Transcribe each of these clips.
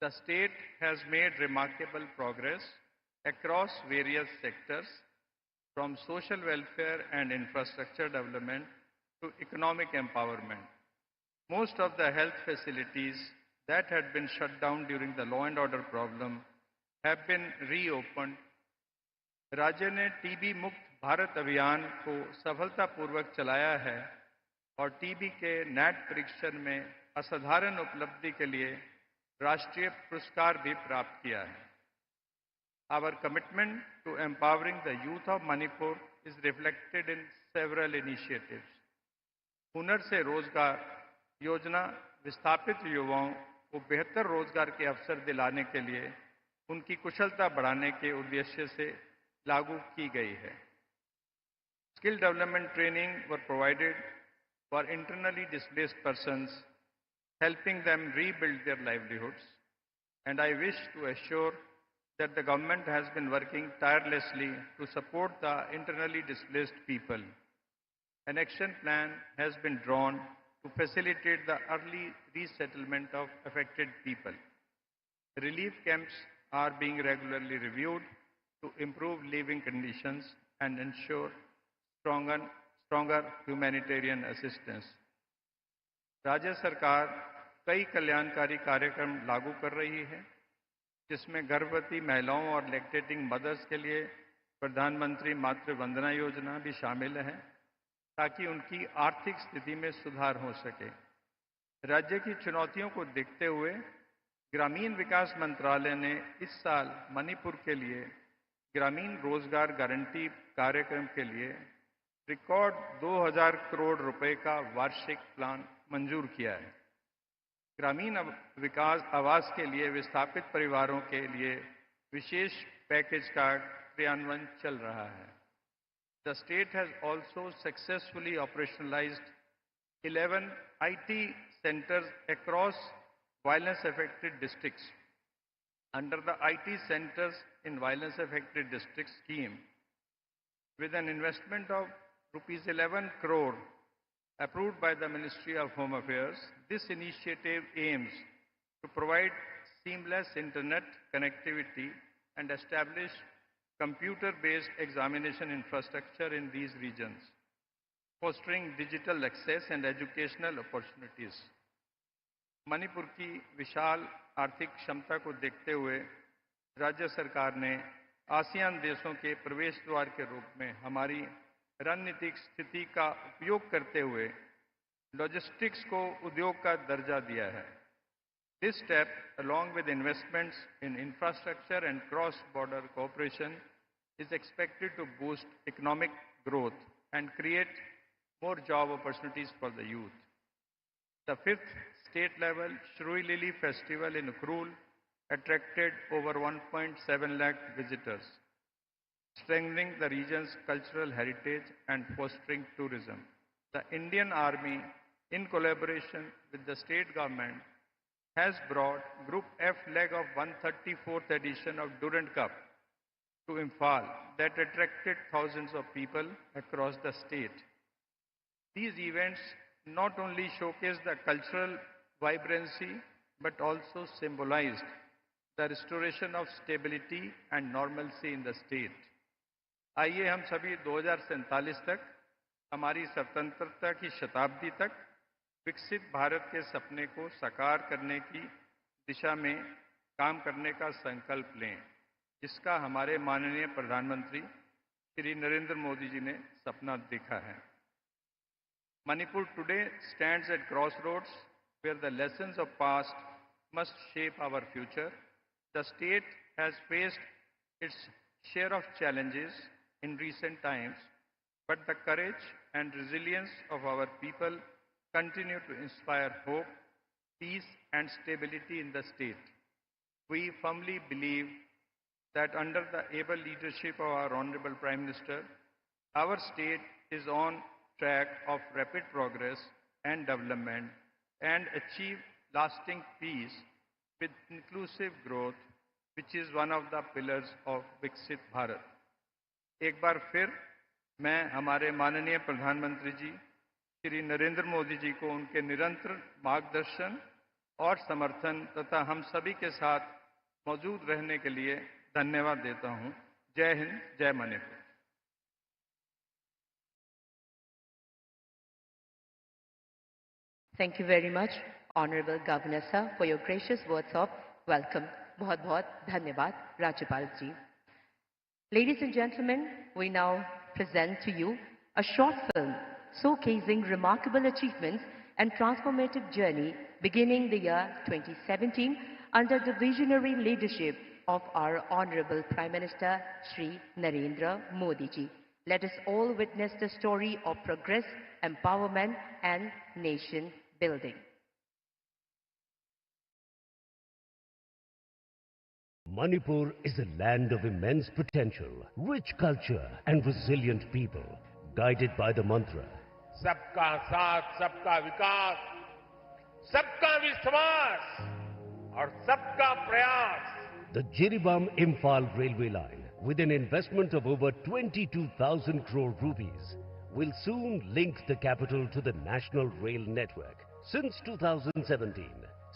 The state has made remarkable progress across various sectors, from social welfare and infrastructure development to economic empowerment. Most of the health facilities that had been shut down during the law and order problem have been reopened. राज्य ने TB मुक्त भारत अभियान को सफलतापूर्वक चलाया है और TB के नेट परीक्षण में असाधारण उपलब्धि के लिए राष्ट्रीय पुरस्कार भी प्राप्त किया है। Our commitment to empowering the youth of Manipur is reflected in several initiatives. हुनर से रोजगार योजना विस्थापित युवाओं को बेहतर रोजगार के अवसर दिलाने के लिए उनकी कुशलता बढ़ाने के उद्देश्य से लागू की गई है। Skill development training were provided for internally displaced persons, helping them rebuild their livelihoods. And I wish to assure that the government has been working tirelessly to support the internally displaced people. An action plan has been drawn to facilitate the early resettlement of affected people. Relief camps are being regularly reviewed to improve living conditions and ensure stronger humanitarian assistance. राज्य सरकार कई कल्याणकारी कार्यक्रम लागू कर रही है, जिसमें गर्भवती महिलाओं और लैक्टेटिंग मदर्स के लिए प्रधानमंत्री मातृ वंदना योजना भी शामिल है, ताकि उनकी आर्थिक स्थिति में सुधार हो सके। राज्य की चुनौतियों को देखते हुए ग्रामीण विकास मंत्रालय ने इस साल मणिपुर के लिए ग्रामीण रोजगार गारंटी कार्यक्रम के लिए रिकॉर्ड 2000 करोड़ रुपए का वार्षिक प्लान मंजूर किया है। ग्रामीण विकास आवास के लिए विस्थापित परिवारों के लिए विशेष पैकेज का क्रियान्वयन चल रहा है। The state has also successfully operationalized 11 IT centers across violence-affected districts. Under the IT Centers in Violence-Affected Districts scheme, with an investment of rupees 11 crore approved by the Ministry of Home Affairs, this initiative aims to provide seamless internet connectivity and establish computer-based examination infrastructure in these regions, fostering digital access and educational opportunities. Manipur की विशाल आर्थिक क्षमता को देखते हुए राज्य सरकार ने ASEAN देशों के प्रवेश द्वार के रूप में हमारी रणनीतिक स्थिति का उपयोग करते हुए लॉजिस्टिक्स को उद्योग का दर्जा दिया है। This step, along with investments in infrastructure and cross-border cooperation, is expected to boost economic growth and create more job opportunities for the youth. The fifth state-level Shrui Lily Festival in Ukhrul attracted over 1.7 lakh visitors, strengthening the region's cultural heritage and fostering tourism. The Indian Army, in collaboration with the state government, has brought Group F leg of 134th edition of Durand Cup to Imphal that attracted thousands of people across the state. These events not only showcased the cultural vibrancy but also symbolized the restoration of stability and normalcy in the state. आइए हम सभी 2047 तक हमारी स्वतंत्रता की शताब्दी तक विकसित भारत के सपने को साकार करने की दिशा में काम करने का संकल्प लें, जिसका हमारे माननीय प्रधानमंत्री श्री नरेंद्र मोदी जी ने सपना देखा है। Manipur today stands at crossroads where the lessons of past must shape our future. The state has faced its share of challenges in recent times, but the courage and resilience of our people continue to inspire hope, peace, and stability in the state. We firmly believe that under the able leadership of our Honorable Prime Minister, our state is on track of rapid progress and development and achieve lasting peace with inclusive growth, which is one of the pillars of Viksit Bharat. एक बार फिर मैं हमारे माननीय प्रधानमंत्री जी श्री नरेंद्र मोदी जी को उनके निरंतर मार्गदर्शन और समर्थन तथा हम सभी के साथ मौजूद रहने के लिए धन्यवाद देता हूं। जय हिंद, जय Manipur. Thank you very much, Honorable Governor Sir, for your gracious words of welcome. बहुत बहुत धन्यवाद, Rajyapal ji. Ladies and gentlemen, we now present to you a short film showcasing remarkable achievements and transformative journey beginning the year 2017 under the visionary leadership of our Honorable Prime Minister Shri Narendra Modi ji. Let us all witness the story of progress, empowerment and nation building. Manipur is a land of immense potential, rich culture and resilient people, guided by the mantra, सबका साथ, सबका विकास, सबका विश्वास और सबका प्रयास. The Jiribam-Imphal railway line, with an investment of over 22,000 crore rupees, will soon link the capital to the national rail network. Since 2017,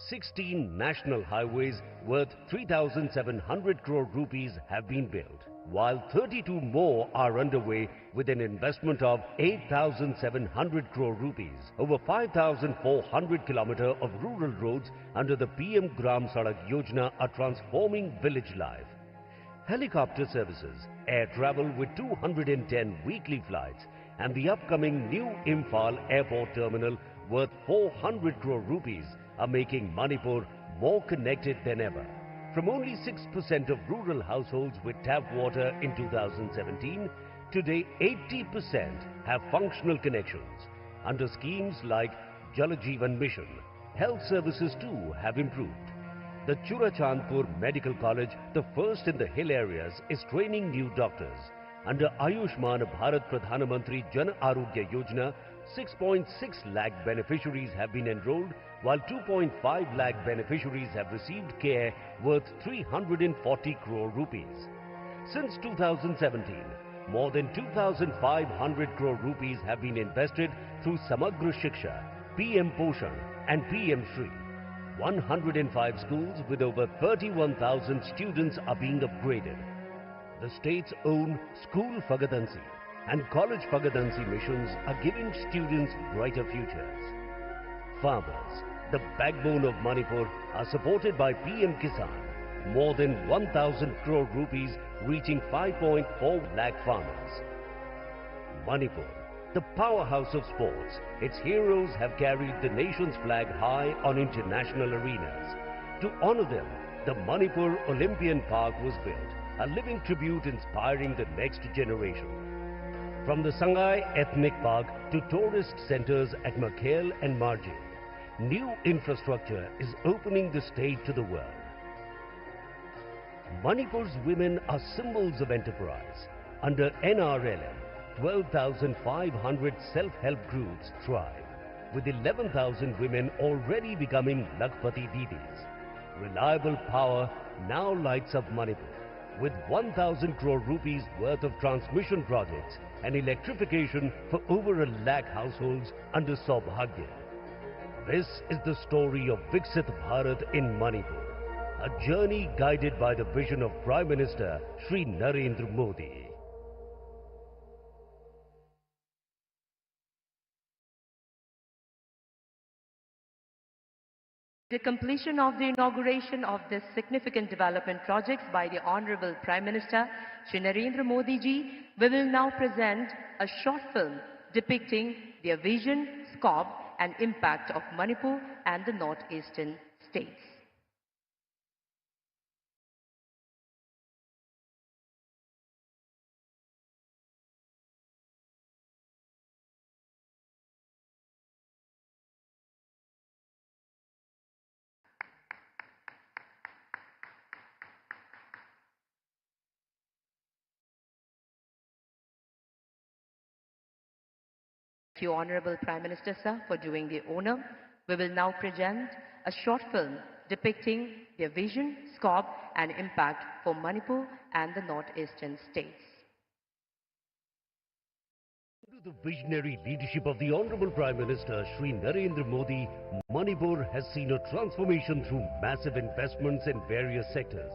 16 national highways worth 3,700 crore rupees have been built, while 32 more are underway with an investment of 8,700 crore rupees. Over 5,400 kilometers of rural roads under the PM Gram Sadak Yojana are transforming village life. Helicopter services, air travel with 210 weekly flights, and the upcoming new Imphal Airport Terminal worth 400 crore rupees are making Manipur more connected than ever. From only 6% of rural households with tap water in 2017, today 80% have functional connections. Under schemes like Jal Jeevan Mission, health services too have improved. The Churachandpur Medical College, the first in the hill areas, is training new doctors. Under Ayushman Bharat Pradhan Mantri Jan Arogya Yojana, 6.6 lakh beneficiaries have been enrolled, while 2.5 lakh beneficiaries have received care worth 340 crore rupees. Since 2017, more than 2,500 crore rupees have been invested through Samagra Shiksha, PM Poshan and PM Shri. 105 schools with over 31,000 students are being upgraded. The state's own School Fagadansi and College Fagadansi missions are giving students brighter futures. Farmers, the backbone of Manipur, are supported by PM Kisan. More than 1,000 crore rupees reaching 5.4 lakh farmers. Manipur, the powerhouse of sports, its heroes have carried the nation's flag high on international arenas. To honor them, the Manipur Olympian Park was built, a living tribute inspiring the next generation. From the Sangai Ethnic Park to tourist centers at Makhel and Margin, new infrastructure is opening the state to the world. Manipur's women are symbols of enterprise. Under NRLM, 12,500 self-help groups thrive, with 11,000 women already becoming Lakhpati Didis. Reliable power now lights up Manipur, with 1,000 crore rupees worth of transmission projects and electrification for over 1 lakh households under Saubhagya. This is the story of Viksit Bharat in Manipur, a journey guided by the vision of Prime Minister Shri Narendra Modi. The completion of the inauguration of this significant development projects by the Honorable Prime Minister Shri Narendra Modi ji, we will now present a short film depicting their vision, scope and impact of Manipur and the northeastern states. Thank you, Honorable Prime Minister, sir, for doing the honor. We will now present a short film depicting their vision, scope and impact for Manipur and the northeastern states. the visionary leadership of the Honorable Prime Minister Shri Narendra Modi, Manipur has seen a transformation through massive investments in various sectors.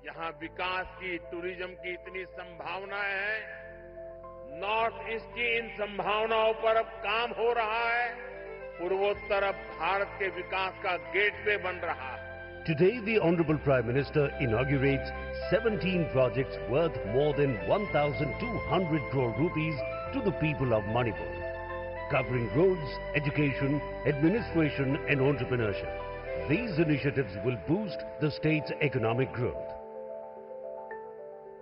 यहाँ विकास की, tourism की इतनी संभावनाएं हैं। North east की इन संभावनाओं पर अब काम हो रहा है। पूर्वोत्तर अब भारत के विकास का गेटवे बन रहा है। Today, the Honorable Prime Minister inaugurates 17 projects worth more than 1,200 crore rupees to the people of Manipur, covering roads, education, administration and entrepreneurship. These initiatives will boost the state's economic growth.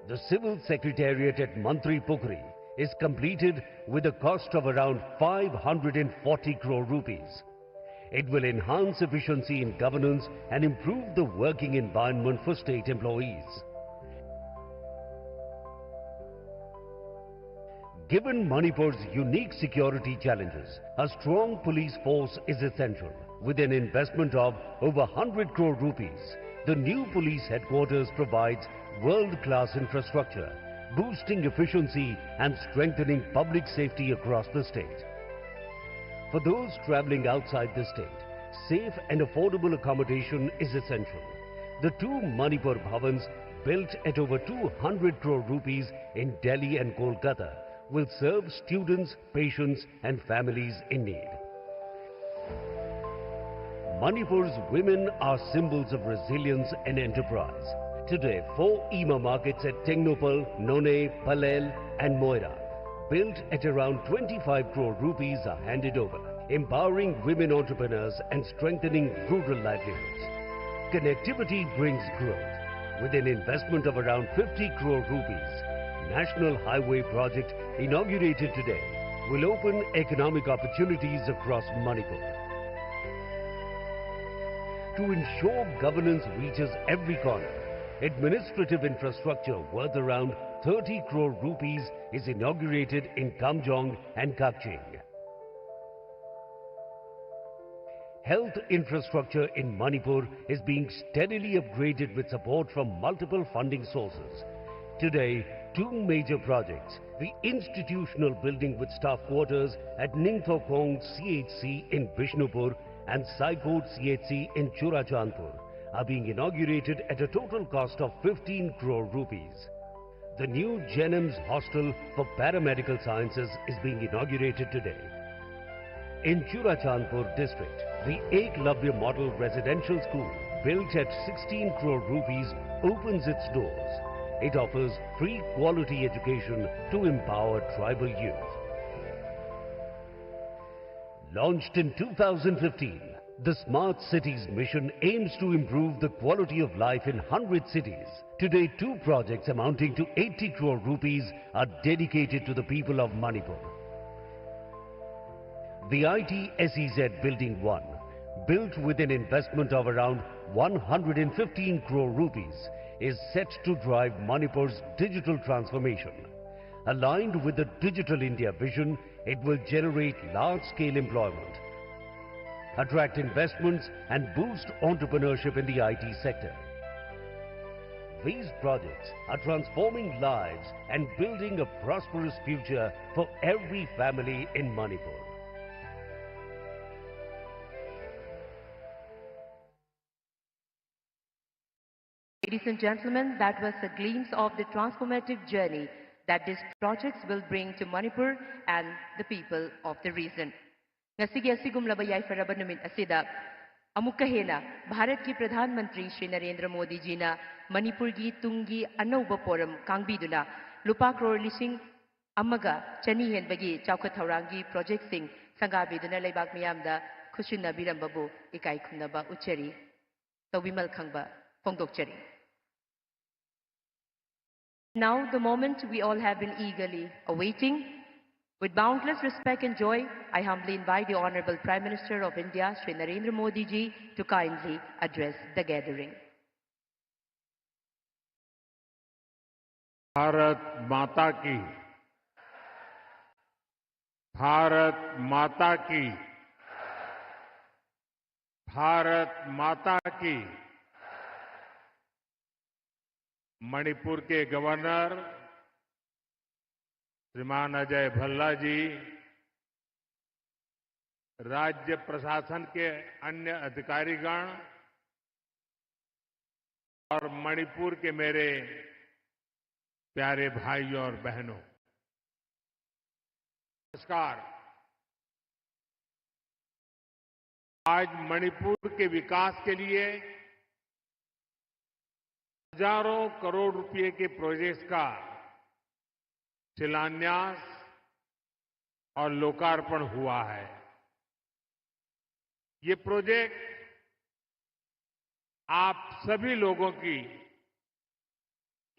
The Civil Secretariat at Mantri Pokhari is completed with a cost of around 540 crore rupees. It will enhance efficiency in governance and improve the working environment for state employees. Given Manipur's unique security challenges, a strong police force is essential. With an investment of over 100 crore rupees, the new police headquarters provides world-class infrastructure, boosting efficiency and strengthening public safety across the state. For those travelling outside the state, safe and affordable accommodation is essential. The two Manipur Bhavans, built at over 200 crore rupees in Delhi and Kolkata, will serve students, patients and families in need. Manipur's women are symbols of resilience and enterprise. Today, 4 EMA markets at Tengnopal, None, Palel and Moira, built at around 25 crore rupees, are handed over, empowering women entrepreneurs and strengthening rural livelihoods. Connectivity brings growth. With an investment of around 50 crore rupees, National Highway project inaugurated today will open economic opportunities across Manipur. To ensure governance reaches every corner, administrative infrastructure worth around 30 crore rupees is inaugurated in Kamjong and Kakching. Health infrastructure in Manipur is being steadily upgraded with support from multiple funding sources. Today, 2 major projects, the institutional building with staff quarters at Ningthokong CHC in Bishnupur and Saikot CHC in Churachandpur, are being inaugurated at a total cost of 15 crore rupees. The new Jenims Hostel for Paramedical Sciences is being inaugurated today. In Churachandpur district, the Eklavya Model Residential School, built at 16 crore rupees, opens its doors. It offers free quality education to empower tribal youth. Launched in 2015, the Smart Cities mission aims to improve the quality of life in 100 cities. Today, 2 projects amounting to 80 crore rupees are dedicated to the people of Manipur. The IT SEZ Building 1, built with an investment of around 115 crore rupees, is set to drive Manipur's digital transformation. Aligned with the Digital India vision, it will generate large-scale employment, attract investments and boost entrepreneurship in the IT sector. These projects are transforming lives and building a prosperous future for every family in Manipur. Ladies and gentlemen, that was a glimpse of the transformative journey that these projects will bring to Manipur and the people of the region. Ngasigi asigumlaba yaifaraba numit asida amukka hena Bharat ki Pradhan Mantri Shri Narendra Modi ji na Manipur gi tungi anauba poram kangbiduna lupa crore lising amaga chani henbagi chaukat thaurangi project sing sangabiduna leibak miyamda khushina birambabu ikai khunaba uchari tawimal khangba phongdokchari. Now the moment we all have been eagerly awaiting. With boundless respect and joy, I humbly invite the Honorable Prime Minister of India, Shri Narendra Modi ji, to kindly address the gathering. Bharat माता की, भारत माता की, भारत माता की। मणिपुर के governor श्रीमान अजय भल्ला जी, राज्य प्रशासन के अन्य अधिकारीगण और मणिपुर के मेरे प्यारे भाइयों और बहनों, नमस्कार। आज मणिपुर के विकास के लिए हजारों करोड़ रुपए के प्रोजेक्ट्स का शिलान्यास और लोकार्पण हुआ है। ये प्रोजेक्ट आप सभी लोगों की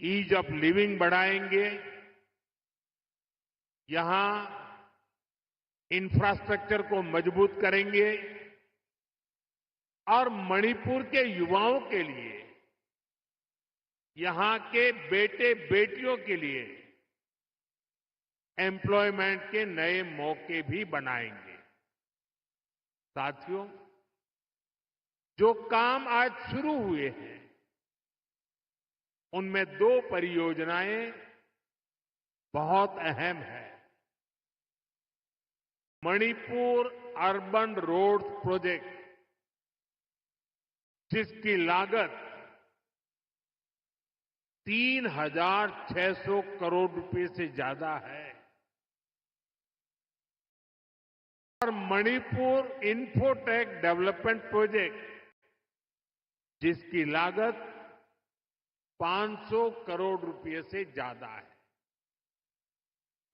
ईज ऑफ लिविंग बढ़ाएंगे, यहां इंफ्रास्ट्रक्चर को मजबूत करेंगे और मणिपुर के युवाओं के लिए, यहां के बेटे बेटियों के लिए एम्प्लॉयमेंट के नए मौके भी बनाएंगे। साथियों, जो काम आज शुरू हुए हैं उनमें 2 परियोजनाएं बहुत अहम हैं। मणिपुर अर्बन रोड प्रोजेक्ट, जिसकी लागत 3,600 करोड़ रुपए से ज्यादा है, और मणिपुर इन्फोटेक डेवलपमेंट प्रोजेक्ट, जिसकी लागत 500 करोड़ रुपए से ज्यादा है।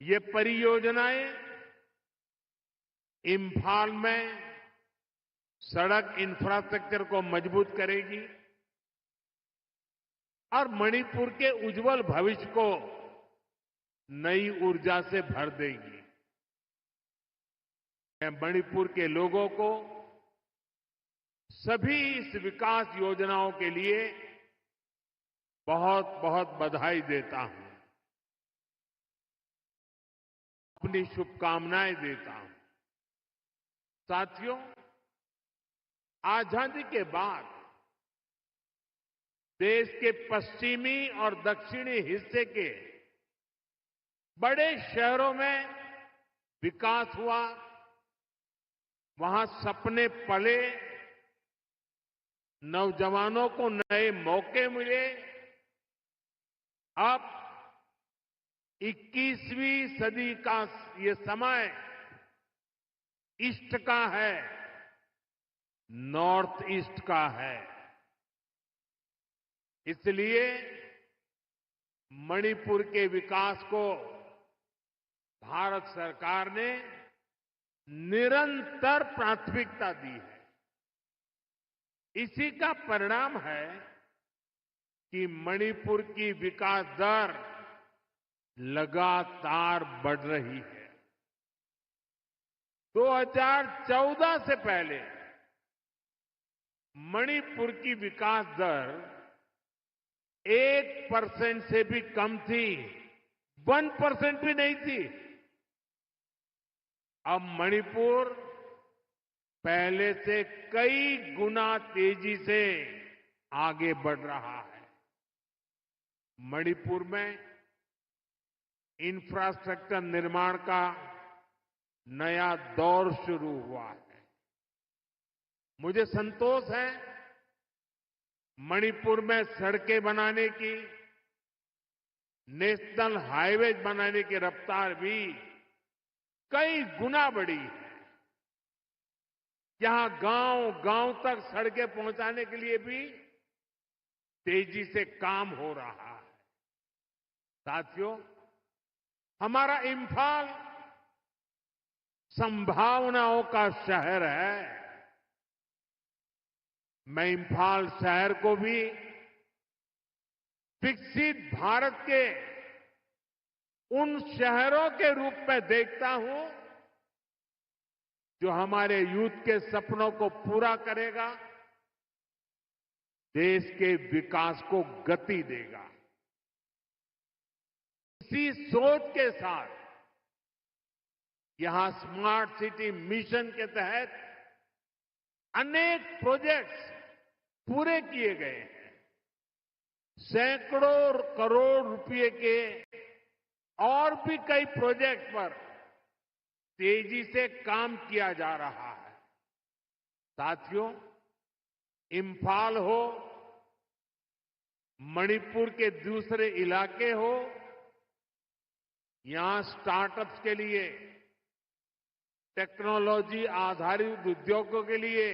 ये परियोजनाएं इंफाल में सड़क इंफ्रास्ट्रक्चर को मजबूत करेगी और मणिपुर के उज्जवल भविष्य को नई ऊर्जा से भर देगी। मैं मणिपुर के लोगों को सभी इस विकास योजनाओं के लिए बहुत बहुत बधाई देता हूं, अपनी शुभकामनाएं देता हूं। साथियों, आजादी के बाद देश के पश्चिमी और दक्षिणी हिस्से के बड़े शहरों में विकास हुआ, वहां सपने पले, नौजवानों को नए मौके मिले। अब 21वीं सदी का ये समय ईस्ट का है, नॉर्थ ईस्ट का है। इसलिए मणिपुर के विकास को भारत सरकार ने निरंतर प्राथमिकता दी है। इसी का परिणाम है कि मणिपुर की विकास दर लगातार बढ़ रही है। 2014 से पहले मणिपुर की विकास दर 1% से भी कम थी, 1% भी नहीं थी। अब मणिपुर पहले से कई गुना तेजी से आगे बढ़ रहा है। मणिपुर में इंफ्रास्ट्रक्चर निर्माण का नया दौर शुरू हुआ है। मुझे संतोष है, मणिपुर में सड़कें बनाने की, नेशनल हाईवेज बनाने की रफ्तार भी कई गुना बढ़ी है। यहां गांव-गांव तक सड़कें पहुंचाने के लिए भी तेजी से काम हो रहा है। साथियों, हमारा इंफाल संभावनाओं का शहर है। मैं इंफाल शहर को भी विकसित भारत के उन शहरों के रूप में देखता हूं जो हमारे यूथ के सपनों को पूरा करेगा, देश के विकास को गति देगा। इसी सोच के साथ यहां स्मार्ट सिटी मिशन के तहत अनेक प्रोजेक्ट्स पूरे किए गए हैं। सैकड़ों करोड़ रुपए के और भी कई प्रोजेक्ट पर तेजी से काम किया जा रहा है। साथियों, इंफाल हो, मणिपुर के दूसरे इलाके हो, यहां स्टार्टअप्स के लिए, टेक्नोलॉजी आधारित उद्योगों के लिए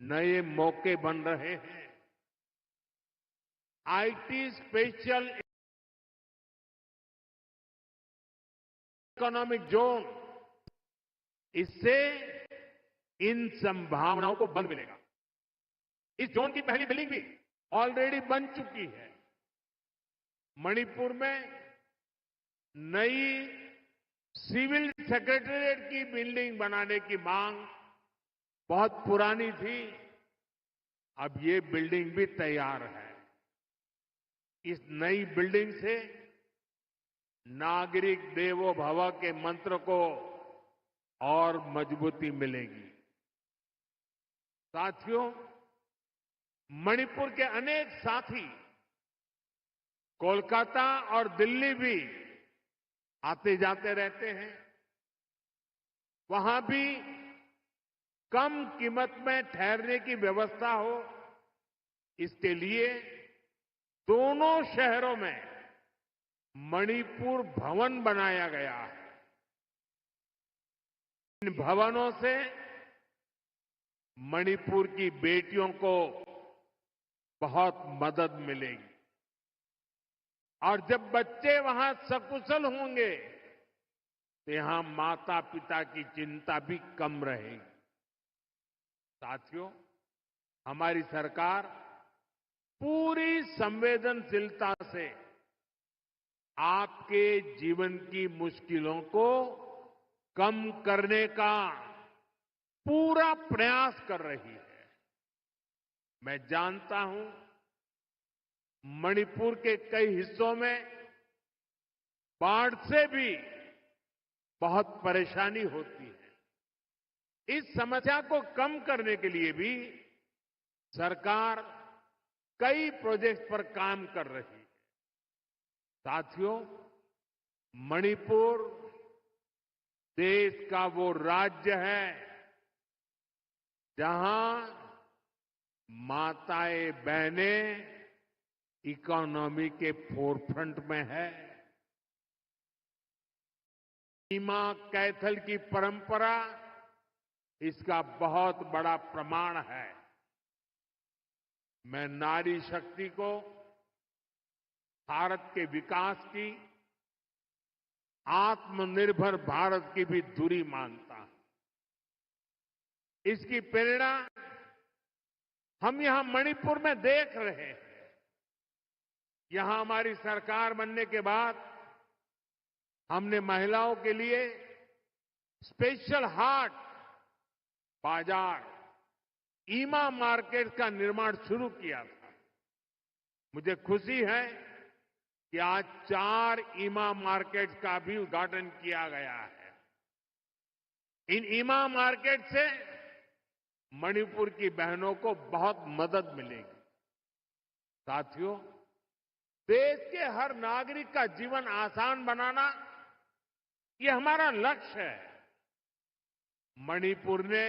नए मौके बन रहे हैं। आईटी स्पेशल इकोनॉमिक जोन, इससे इन संभावनाओं को बल मिलेगा। इस जोन की पहली बिल्डिंग भी ऑलरेडी बन चुकी है। मणिपुर में नई सिविल सेक्रेटेरिएट की बिल्डिंग बनाने की मांग बहुत पुरानी थी। अब ये बिल्डिंग भी तैयार है। इस नई बिल्डिंग से नागरिक देवो भव के मंत्र को और मजबूती मिलेगी। साथियों, मणिपुर के अनेक साथी कोलकाता और दिल्ली भी आते जाते रहते हैं। वहां भी कम कीमत में ठहरने की व्यवस्था हो, इसके लिए दोनों शहरों में मणिपुर भवन बनाया गया है। इन भवनों से मणिपुर की बेटियों को बहुत मदद मिलेगी और जब बच्चे वहां सकुशल होंगे तो यहां माता पिता की चिंता भी कम रहेगी। साथियों, हमारी सरकार पूरी संवेदनशीलता से आपके जीवन की मुश्किलों को कम करने का पूरा प्रयास कर रही है। मैं जानता हूं, मणिपुर के कई हिस्सों में बाढ़ से भी बहुत परेशानी होती है। इस समस्या को कम करने के लिए भी सरकार कई प्रोजेक्ट पर काम कर रही है। साथियों, मणिपुर देश का वो राज्य है जहां माताएं बहनें इकोनॉमी के फोरफ्रंट में है। सीमा कैथल की परंपरा इसका बहुत बड़ा प्रमाण है। मैं नारी शक्ति को भारत के विकास की, आत्मनिर्भर भारत की भी धुरी मानता हूं। इसकी प्रेरणा हम यहां मणिपुर में देख रहे हैं। यहां हमारी सरकार बनने के बाद हमने महिलाओं के लिए स्पेशल हाट, बाजार, ईमा मार्केट का निर्माण शुरू किया था। मुझे खुशी है कि आज 4 ईमा मार्केट का भी उद्घाटन किया गया है। इन ईमा मार्केट से मणिपुर की बहनों को बहुत मदद मिलेगी। साथियों, देश के हर नागरिक का जीवन आसान बनाना ये हमारा लक्ष्य है। मणिपुर ने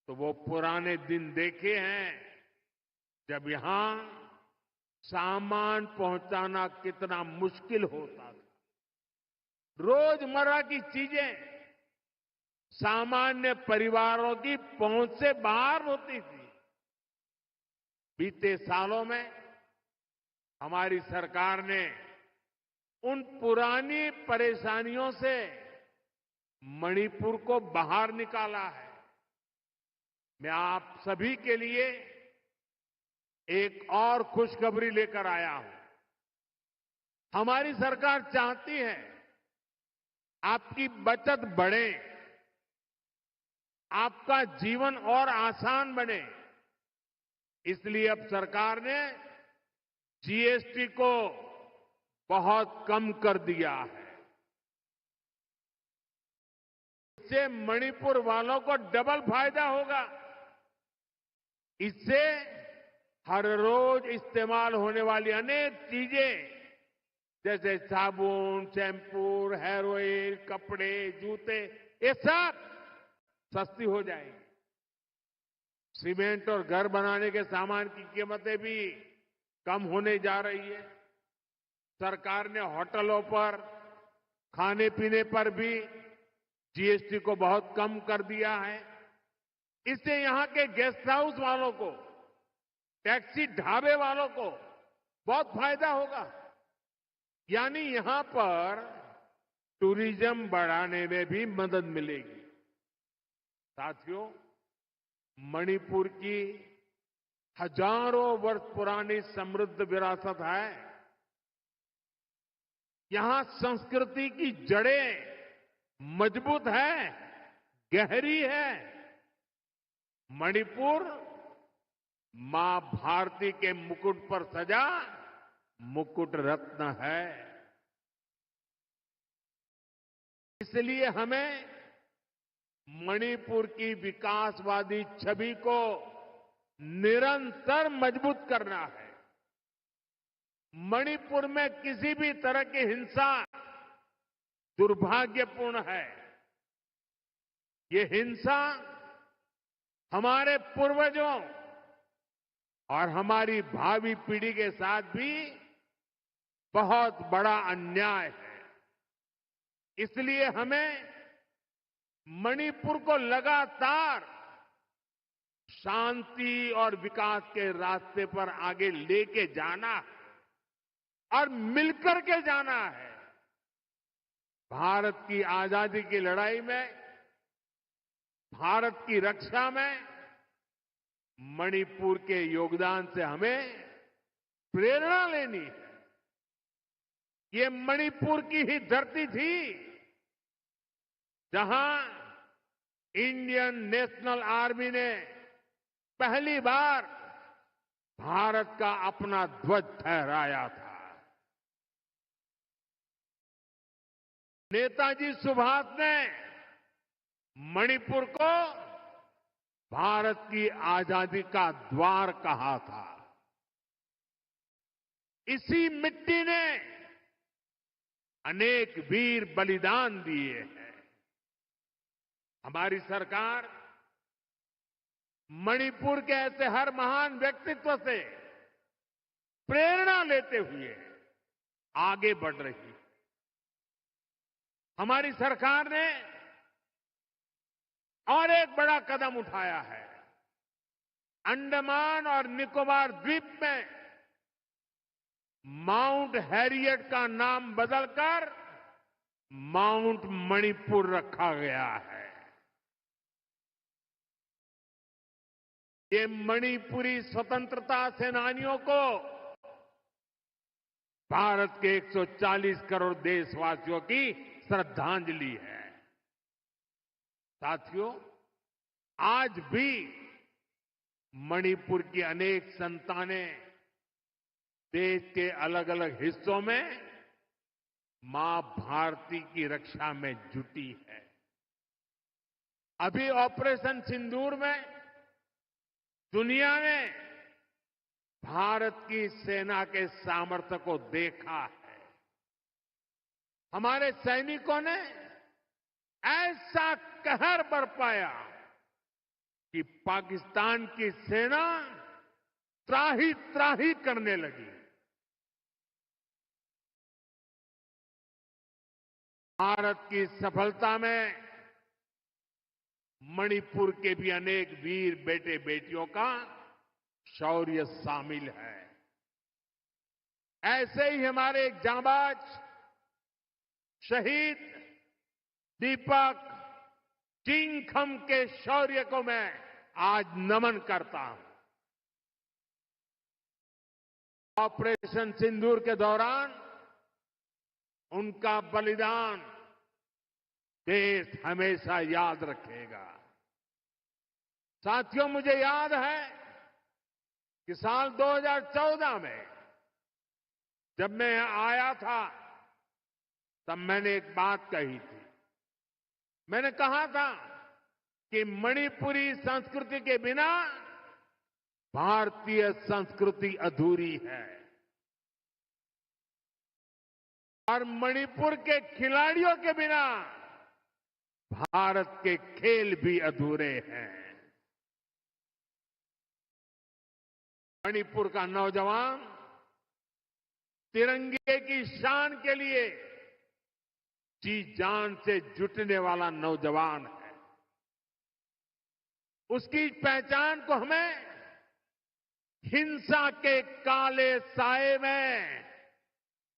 तो वो पुराने दिन देखे हैं जब यहां सामान पहुंचाना कितना मुश्किल होता था। रोजमर्रा की चीजें सामान्य परिवारों की पहुंच से बाहर होती थी। बीते सालों में हमारी सरकार ने उन पुरानी परेशानियों से मणिपुर को बाहर निकाला है। मैं आप सभी के लिए एक और खुशखबरी लेकर आया हूं। हमारी सरकार चाहती है आपकी बचत बढ़े, आपका जीवन और आसान बने। इसलिए अब सरकार ने जीएसटी को बहुत कम कर दिया है। इससे मणिपुर वालों को डबल फायदा होगा। इससे हर रोज इस्तेमाल होने वाली अनेक चीजें जैसे साबुन, शैम्पू, हेयर ऑयल, कपड़े, जूते, ये सब सस्ती हो जाएगी। सीमेंट और घर बनाने के सामान की कीमतें भी कम होने जा रही है। सरकार ने होटलों पर, खाने पीने पर भी जीएसटी को बहुत कम कर दिया है। इससे यहां के गेस्ट हाउस वालों को, टैक्सी ढाबे वालों को बहुत फायदा होगा। यानी यहां पर टूरिज्म बढ़ाने में भी मदद मिलेगी। साथियों, मणिपुर की हजारों वर्ष पुरानी समृद्ध विरासत है। यहां संस्कृति की जड़ें मजबूत है, गहरी है। मणिपुर मां भारती के मुकुट पर सजा मुकुट रत्न है। इसलिए हमें मणिपुर की विकासवादी छवि को निरंतर मजबूत करना है। मणिपुर में किसी भी तरह की हिंसा दुर्भाग्यपूर्ण है। ये हिंसा हमारे पूर्वजों और हमारी भावी पीढ़ी के साथ भी बहुत बड़ा अन्याय है। इसलिए हमें मणिपुर को लगातार शांति और विकास के रास्ते पर आगे लेके जाना है और मिलकर के जाना है। भारत की आजादी की लड़ाई में, भारत की रक्षा में मणिपुर के योगदान से हमें प्रेरणा लेनी है। ये मणिपुर की ही धरती थी जहां इंडियन नेशनल आर्मी ने पहली बार भारत का अपना ध्वज फहराया था। नेताजी सुभाष ने मणिपुर को भारत की आजादी का द्वार कहा था। इसी मिट्टी ने अनेक वीर बलिदान दिए हैं। हमारी सरकार मणिपुर के ऐसे हर महान व्यक्तित्व से प्रेरणा लेते हुए आगे बढ़ रही है। हमारी सरकार ने और एक बड़ा कदम उठाया है। अंडमान और निकोबार द्वीप में माउंट हैरियट का नाम बदलकर माउंट मणिपुर रखा गया है। ये मणिपुरी स्वतंत्रता सेनानियों को भारत के 140 करोड़ देशवासियों की श्रद्धांजलि है। साथियों, आज भी मणिपुर की अनेक संतानें देश के अलग अलग हिस्सों में मां भारती की रक्षा में जुटी है। अभी ऑपरेशन सिंदूर में दुनिया ने भारत की सेना के सामर्थ्य को देखा है। हमारे सैनिकों ने ऐसा कहर बरपाया कि पाकिस्तान की सेना त्राही त्राही करने लगी। भारत की सफलता में मणिपुर के भी अनेक वीर बेटे बेटियों का शौर्य शामिल है। ऐसे ही हमारे एक जांबाज शहीद दीपक चिंगखम के शौर्य को मैं आज नमन करता हूं। ऑपरेशन सिंदूर के दौरान उनका बलिदान देश हमेशा याद रखेगा। साथियों, मुझे याद है कि साल 2014 में जब मैं यहां आया था तब मैंने एक बात कही थी। मैंने कहा था कि मणिपुरी संस्कृति के बिना भारतीय संस्कृति अधूरी है। और मणिपुर के खिलाड़ियों के बिना भारत के खेल भी अधूरे हैं। मणिपुर का नौजवान तिरंगे की शान के लिए जी जान से जुटने वाला नौजवान है। उसकी पहचान को हमें हिंसा के काले साए में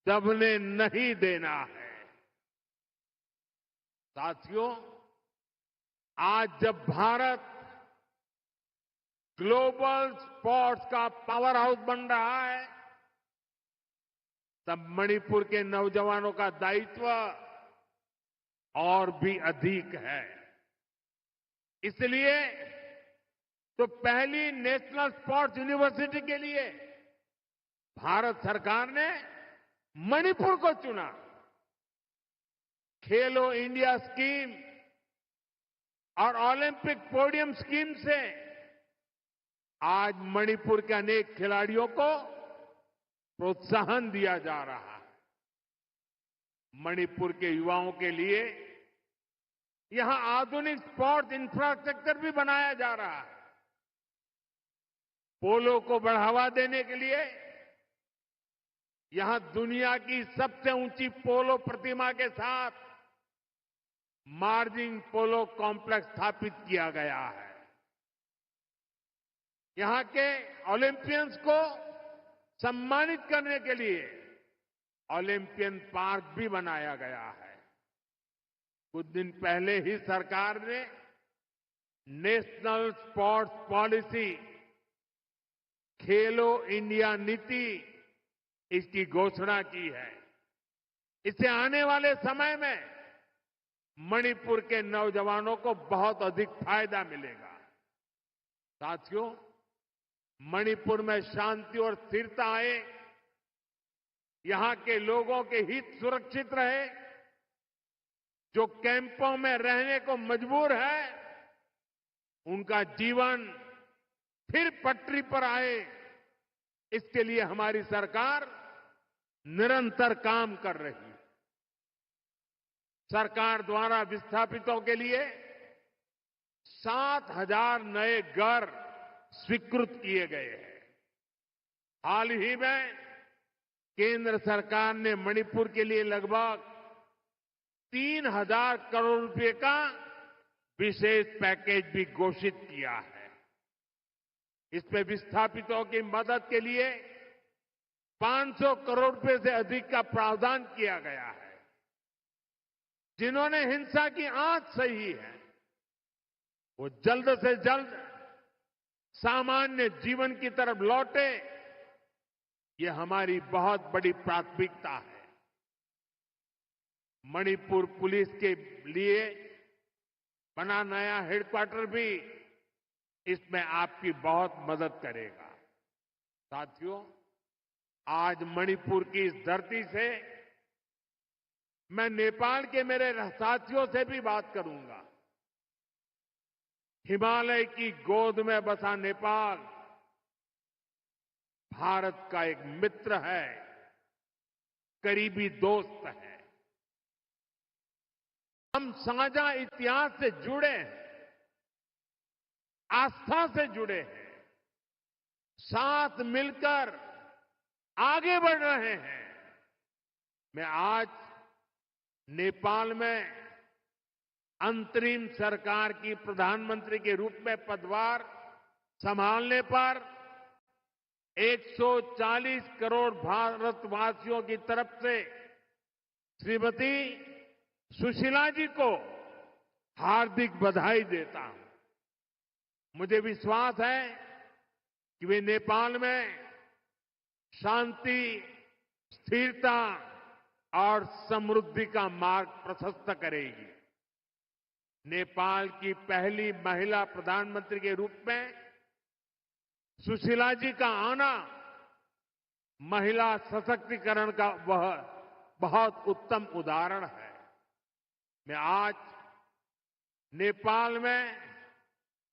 दबने नहीं देना है। साथियों, आज जब भारत ग्लोबल स्पोर्ट्स का पावर हाउस बन रहा है, तब मणिपुर के नौजवानों का दायित्व और भी अधिक है। इसलिए तो पहली नेशनल स्पोर्ट्स यूनिवर्सिटी के लिए भारत सरकार ने मणिपुर को चुना। खेलो इंडिया स्कीम और ओलंपिक पोडियम स्कीम से आज मणिपुर के अनेक खिलाड़ियों को प्रोत्साहन दिया जा रहा है। मणिपुर के युवाओं के लिए यहां आधुनिक स्पोर्ट्स इंफ्रास्ट्रक्चर भी बनाया जा रहा है। पोलो को बढ़ावा देने के लिए यहां दुनिया की सबसे ऊंची पोलो प्रतिमा के साथ मार्जिन पोलो कॉम्प्लेक्स स्थापित किया गया है। यहां के ओलंपियंस को सम्मानित करने के लिए ओलंपियन पार्क भी बनाया गया है। कुछ दिन पहले ही सरकार ने नेशनल स्पोर्ट्स पॉलिसी खेलो इंडिया नीति इसकी घोषणा की है। इससे आने वाले समय में मणिपुर के नौजवानों को बहुत अधिक फायदा मिलेगा। साथियों, मणिपुर में शांति और स्थिरता आए, यहां के लोगों के हित सुरक्षित रहे, जो कैंपों में रहने को मजबूर है उनका जीवन फिर पटरी पर आए, इसके लिए हमारी सरकार निरंतर काम कर रही है। सरकार द्वारा विस्थापितों के लिए 7,000 नए घर स्वीकृत किए गए हैं। हाल ही में केंद्र सरकार ने मणिपुर के लिए लगभग 3,000 करोड़ रुपए का विशेष पैकेज भी घोषित किया है। इसमें विस्थापितों की मदद के लिए 500 करोड़ रुपए से अधिक का प्रावधान किया गया है। जिन्होंने हिंसा की आंच सही है वो जल्द से जल्द सामान्य जीवन की तरफ लौटे, ये हमारी बहुत बड़ी प्राथमिकता है। मणिपुर पुलिस के लिए बना नया हेडक्वार्टर भी इसमें आपकी बहुत मदद करेगा। साथियों, आज मणिपुर की इस धरती से मैं नेपाल के मेरे साथियों से भी बात करूंगा। हिमालय की गोद में बसा नेपाल भारत का एक मित्र है, करीबी दोस्त है। हम साझा इतिहास से जुड़े हैं, आस्था से जुड़े हैं, साथ मिलकर आगे बढ़ रहे हैं। मैं आज नेपाल में अंतरिम सरकार की प्रधानमंत्री के रूप में पदभार संभालने पर 140 करोड़ भारतवासियों की तरफ से श्रीमती सुशीला जी को हार्दिक बधाई देता हूं। मुझे विश्वास है कि वे नेपाल में शांति, स्थिरता और समृद्धि का मार्ग प्रशस्त करेगी। नेपाल की पहली महिला प्रधानमंत्री के रूप में सुशीला जी का आना महिला सशक्तिकरण का वह बहुत उत्तम उदाहरण है। मैं आज नेपाल में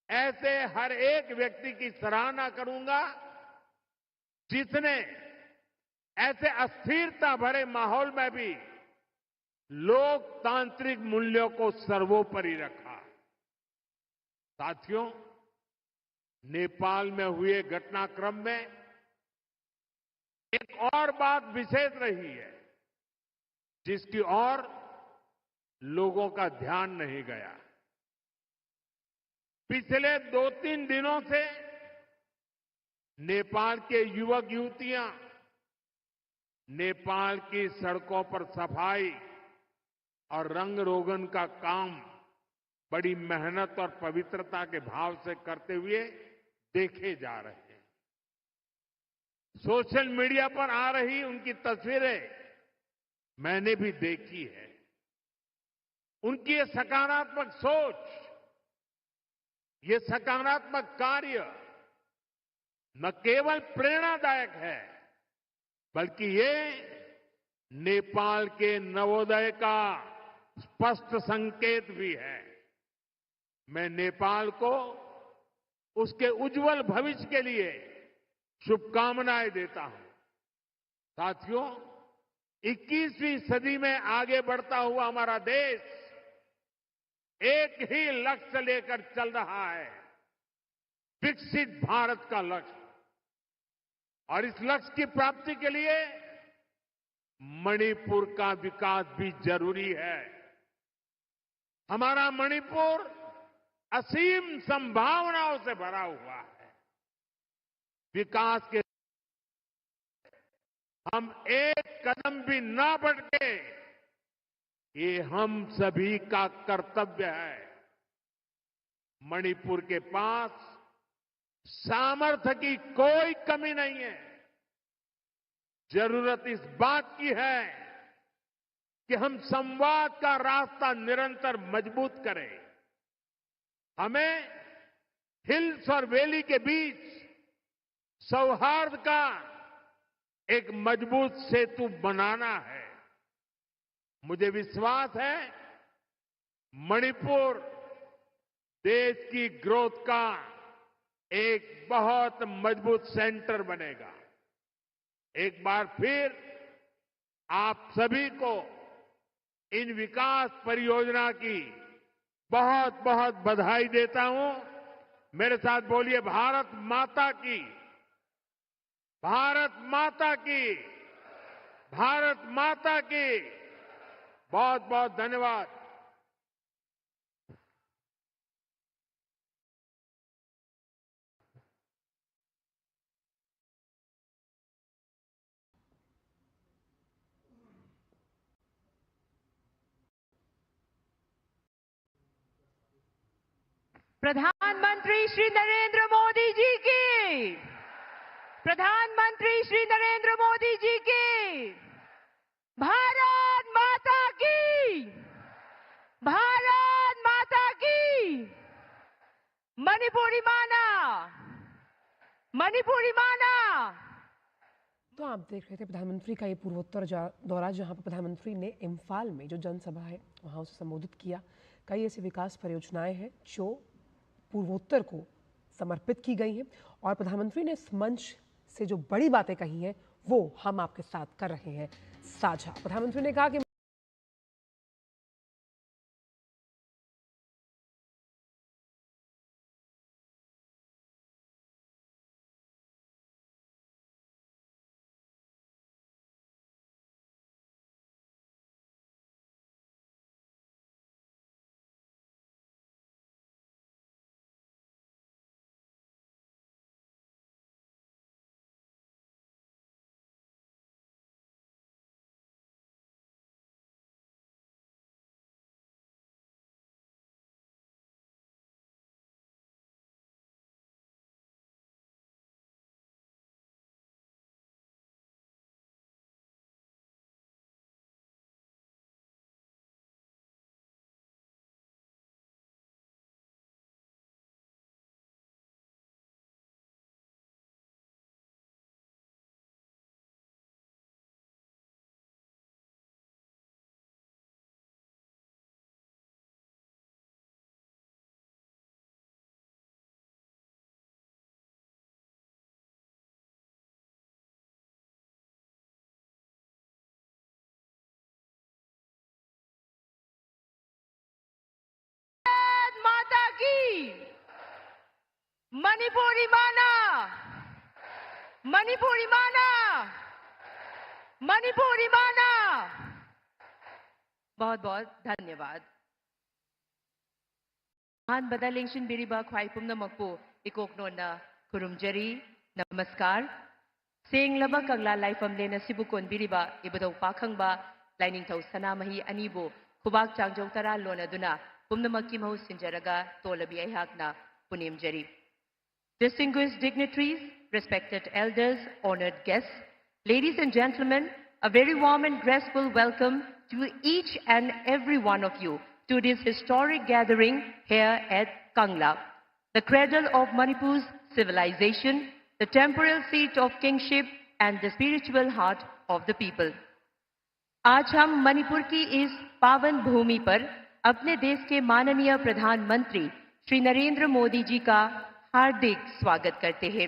ऐसे हर एक व्यक्ति की सराहना करूंगा जिसने ऐसे अस्थिरता भरे माहौल में भी लोकतांत्रिक मूल्यों को सर्वोपरि रखा। साथियों, नेपाल में हुए घटनाक्रम में एक और बात विशेष रही है, जिसकी ओर लोगों का ध्यान नहीं गया। पिछले 2-3 दिनों से नेपाल के युवक युवतियां नेपाल की सड़कों पर सफाई और रंग रोगन का काम बड़ी मेहनत और पवित्रता के भाव से करते हुए देखे जा रहे हैं। सोशल मीडिया पर आ रही उनकी तस्वीरें मैंने भी देखी है। उनकी ये सकारात्मक सोच, ये सकारात्मक कार्य न केवल प्रेरणादायक है, बल्कि ये नेपाल के नवोदय का स्पष्ट संकेत भी है। मैं नेपाल को उसके उज्जवल भविष्य के लिए शुभकामनाएं देता हूं। साथियों, 21वीं सदी में आगे बढ़ता हुआ हमारा देश एक ही लक्ष्य लेकर चल रहा है, विकसित भारत का लक्ष्य। और इस लक्ष्य की प्राप्ति के लिए मणिपुर का विकास भी जरूरी है। हमारा मणिपुर असीम संभावनाओं से भरा हुआ है। विकास के हम एक कदम भी ना बढ़े, ये हम सभी का कर्तव्य है। मणिपुर के पास सामर्थ्य की कोई कमी नहीं है। जरूरत इस बात की है कि हम संवाद का रास्ता निरंतर मजबूत करें। हमें हिल्स और वैली के बीच सौहार्द का एक मजबूत सेतु बनाना है। मुझे विश्वास है मणिपुर देश की ग्रोथ का एक बहुत मजबूत सेंटर बनेगा। एक बार फिर आप सभी को इन विकास परियोजना की बहुत बहुत बधाई देता हूं। मेरे साथ बोलिए, भारत माता की, भारत माता की, भारत माता की। बहुत बहुत धन्यवाद। प्रधानमंत्री श्री नरेंद्र मोदी जी की, प्रधानमंत्री श्री नरेंद्र मोदी जी की, भारत माता की, भारत माता की। मणिपुरी माना, मणिपुरी माना। तो आप देख रहे थे प्रधानमंत्री का ये पूर्वोत्तर दौरा, जहां पर प्रधानमंत्री ने इम्फाल में जो जनसभा है वहां उसे संबोधित किया। कई ऐसी विकास परियोजनाएं हैं जो पूर्वोत्तर को समर्पित की गई हैं और प्रधानमंत्री ने इस मंच से जो बड़ी बातें कही हैं वो हम आपके साथ कर रहे हैं साझा। प्रधानमंत्री ने कहा कि Manipuri Mana! Manipuri Mana! Manipuri Mana! बहुत-बहुत धन्यवाद. Han badalingsin biriba khwai pumnamakpu ikoknona kurumjari namaskar. Sing laba kangla laifam lena sibukon biriba ibadau pakhangba lainingthau sanamahi anibu khubak changjong tara lona duna pumnamakki mahu sinjaraga tolabi aihakna punemjari. Distinguished dignitaries, respected elders, honored guests, ladies and gentlemen, a very warm and graceful welcome to each and every one of you to this historic gathering here at Kangla, the cradle of Manipur's civilization, the temporal seat of kingship and the spiritual heart of the people. आज हम मणिपुर की इस पावन भूमि पर अपने देश के माननीय प्रधानमंत्री श्री नरेंद्र मोदी जी का हार्दिक स्वागत करते हैं।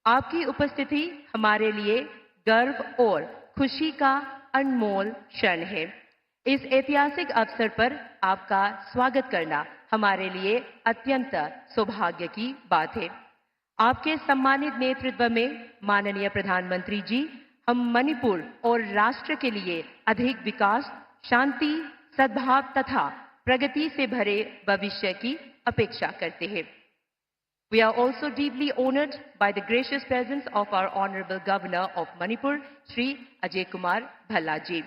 आपकी उपस्थिति हमारे लिए गर्व और खुशी का अनमोल क्षण है। इस ऐतिहासिक अवसर पर आपका स्वागत करना हमारे लिए अत्यंत सौभाग्य की बात है। आपके सम्मानित नेतृत्व में माननीय प्रधानमंत्री जी, हम मणिपुर और राष्ट्र के लिए अधिक विकास, शांति, सद्भाव तथा प्रगति से भरे भविष्य की अपेक्षा करते हैं। We are also deeply honored by the gracious presence of our Honorable Governor of Manipur, Shri Ajay Kumar Bhalla ji.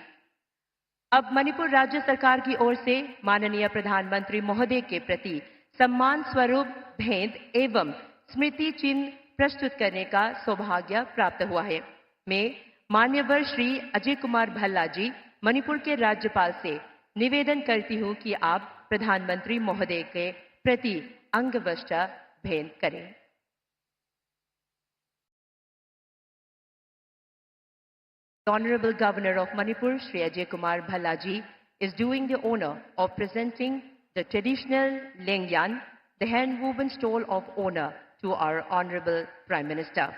अब मणिपुर राज्य सरकार की ओर से माननीय प्रधानमंत्री महोदय के प्रति सम्मान स्वरूप भेंट एवं स्मृति चिन्ह प्रस्तुत करने का सौभाग्य प्राप्त हुआ है। मैं मान्यवर श्री अजय कुमार भल्ला जी, मणिपुर के राज्यपाल से निवेदन करती हूं कि आप प्रधानमंत्री महोदय के प्रति अंगवस्त्र भेंट करें। The Honorable Governor of Manipur, Shri Ajay Kumar Bhalla ji, is doing the honor of presenting the traditional Lengyan, the hand-woven stole of honor, to our Honorable Prime Minister.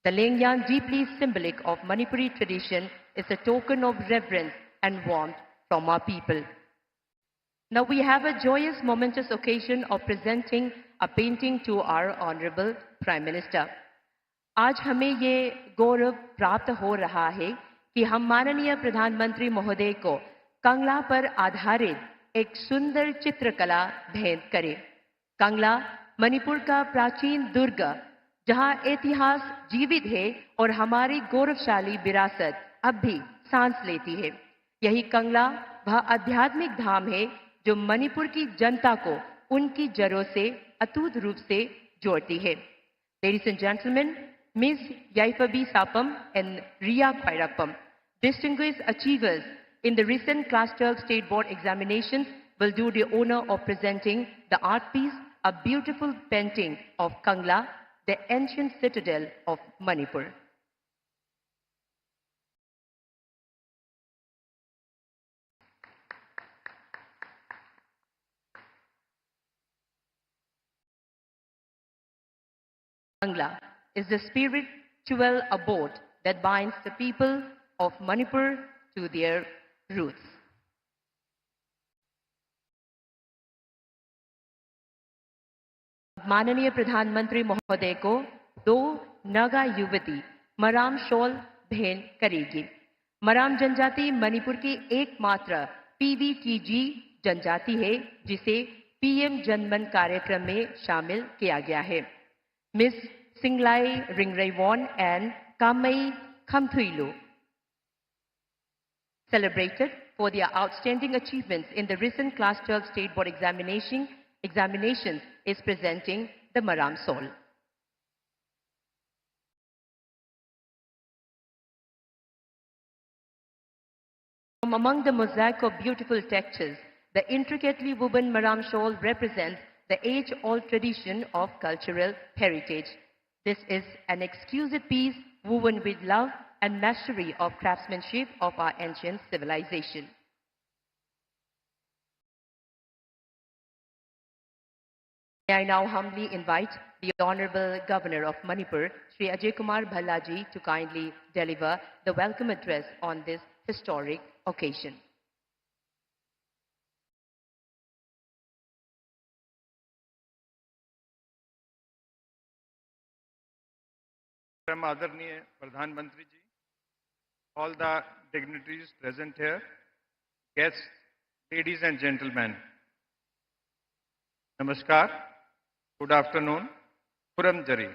The Lengyan, deeply symbolic of Manipuri tradition, is a token of reverence and warmth from our people. Now we have a joyous, momentous occasion of presenting a painting to our Honorable Prime Minister. आज हमें ये गौरव प्राप्त हो रहा है कि हम माननीय प्रधानमंत्री महोदय को कंगला पर आधारित एक सुंदर चित्रकला भेंट करें। कंगला मणिपुर का प्राचीन दुर्ग, जहां इतिहास जीवित है और हमारी गौरवशाली विरासत अब भी सांस लेती है। यही कंगला वह आध्यात्मिक धाम है जो मणिपुर की जनता को उनकी जड़ों से अटूट रूप से जोड़ती है। Ladies and gentlemen, Ms. Yaifabi Sapam and Ria Khairakpam, distinguished achievers in the recent Class 12 State Board examinations, will do the honor of presenting the art piece, a beautiful painting of Kangla, the ancient citadel of Manipur. Kangla is the spiritual abode that binds the people of Manipur to their roots. माननीय प्रधानमंत्री महोदय को दो नागा युवती मराम shawl भेंट करेगी। मराम जनजाति मणिपुर की एकमात्र PVTG जनजाति है जिसे PM जनमन कार्यक्रम में शामिल किया गया है। Miss Singlai Ringraiwon and Kamai Khamthuilu, celebrated for their outstanding achievements in the recent Class 12 State Board examinations, is presenting the Maram Sol. From among the mosaic of beautiful textures, the intricately woven Maram shawl represents the age-old tradition of cultural heritage. This is an exquisite piece woven with love and mastery of craftsmanship of our ancient civilization. May I now humbly invite the Honorable Governor of Manipur, Shri Ajay Kumar Bhalla ji, to kindly deliver the welcome address on this historic occasion. परम आदरणीय प्रधानमंत्री जी, all the dignitaries present here, guests, ladies and gentlemen, नमस्कार, good afternoon, Khurram जरी।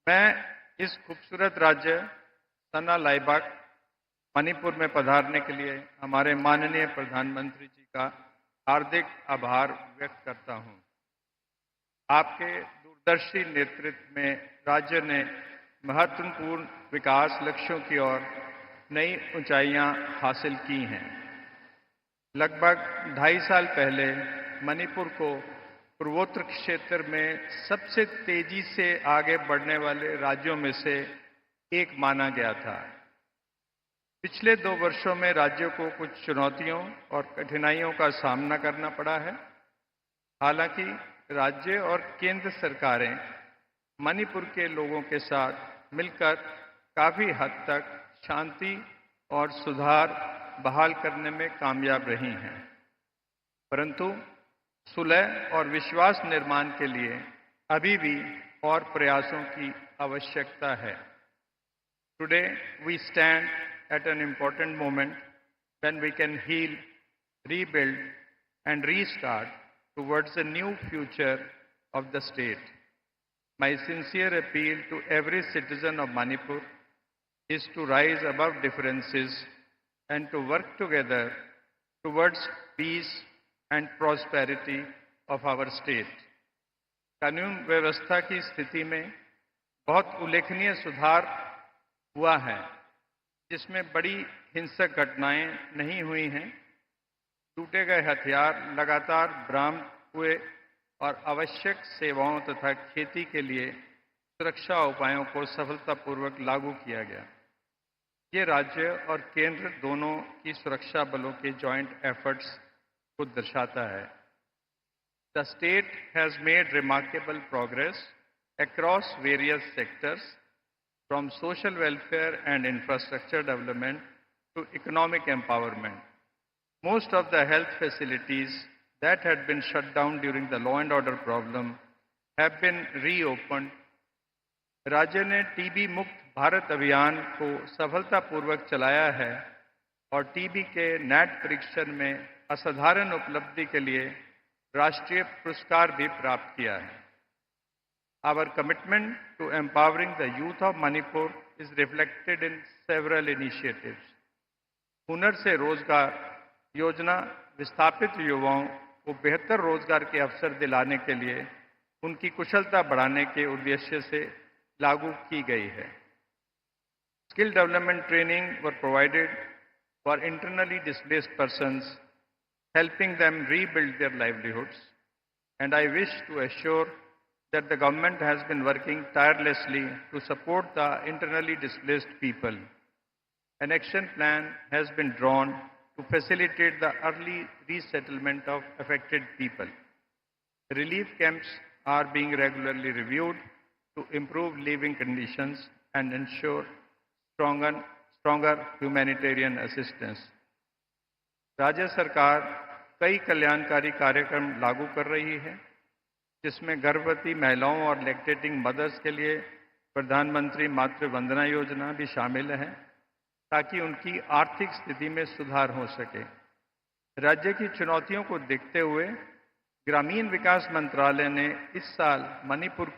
मैं इस खूबसूरत राज्य सना लाइबाग मणिपुर में पधारने के लिए हमारे माननीय प्रधानमंत्री जी का हार्दिक आभार व्यक्त करता हूं। आपके दूरदर्शी नेतृत्व में राज्य ने महत्वपूर्ण विकास लक्ष्यों की ओर नई ऊंचाइयां हासिल की हैं। लगभग 2.5 साल पहले मणिपुर को पूर्वोत्तर क्षेत्र में सबसे तेजी से आगे बढ़ने वाले राज्यों में से एक माना गया था। पिछले 2 वर्षों में राज्य को कुछ चुनौतियों और कठिनाइयों का सामना करना पड़ा है। हालांकि राज्य और केंद्र सरकारें मणिपुर के लोगों के साथ मिलकर काफी हद तक शांति और सुधार बहाल करने में कामयाब रही हैं, परंतु सुलह और विश्वास निर्माण के लिए अभी भी और प्रयासों की आवश्यकता है। Today we stand at an important moment when we can heal, rebuild and restart towards a new future of the state. My sincere appeal to every citizen of Manipur is to rise above differences and to work together towards peace and prosperity of our state. कानून व्यवस्था की स्थिति में बहुत उल्लेखनीय सुधार हुआ है, जिसमें बड़ी हिंसक घटनाएं नहीं हुई हैं। टूटे गए हथियार लगातार बरामद हुए और आवश्यक सेवाओं तथा खेती के लिए सुरक्षा उपायों को सफलतापूर्वक लागू किया गया। ये राज्य और केंद्र दोनों की सुरक्षा बलों के जॉइंट एफर्ट्स को दर्शाता है। The state has made remarkable progress across various sectors from social welfare and infrastructure development to economic empowerment. Most of the health facilities that had been shut down during the law and order problem have been reopened. राज्य ने TB मुक्त भारत अभियान को सफलतापूर्वक चलाया है और TB के नेट परीक्षण में असाधारण उपलब्धि के लिए राष्ट्रीय पुरस्कार भी प्राप्त किया है। Our commitment to empowering the youth of Manipur is reflected in several initiatives. हुनर से रोजगार योजना विस्थापित युवाओं को बेहतर रोजगार के अवसर दिलाने के लिए उनकी कुशलता बढ़ाने के उद्देश्य से लागू की गई है। Skill development training were provided for internally displaced persons, helping them rebuild their livelihoods. And I wish to assure that the government has been working tirelessly to support the internally displaced people. An action plan has been drawn to facilitate the early resettlement of affected people. Relief camps are being regularly reviewed to improve living conditions and ensure stronger humanitarian assistance. राज्य सरकार कई कल्याणकारी कार्यक्रम लागू कर रही है, जिसमें गर्भवती महिलाओं और लैक्टेटिंग मदर्स के लिए प्रधानमंत्री मातृ वंदना योजना भी शामिल है, ताकि उनकी आर्थिक स्थिति में सुधार हो सके। राज्य की चुनौतियों को देखते हुए ग्रामीण विकास मंत्रालय ने इस साल मणिपुर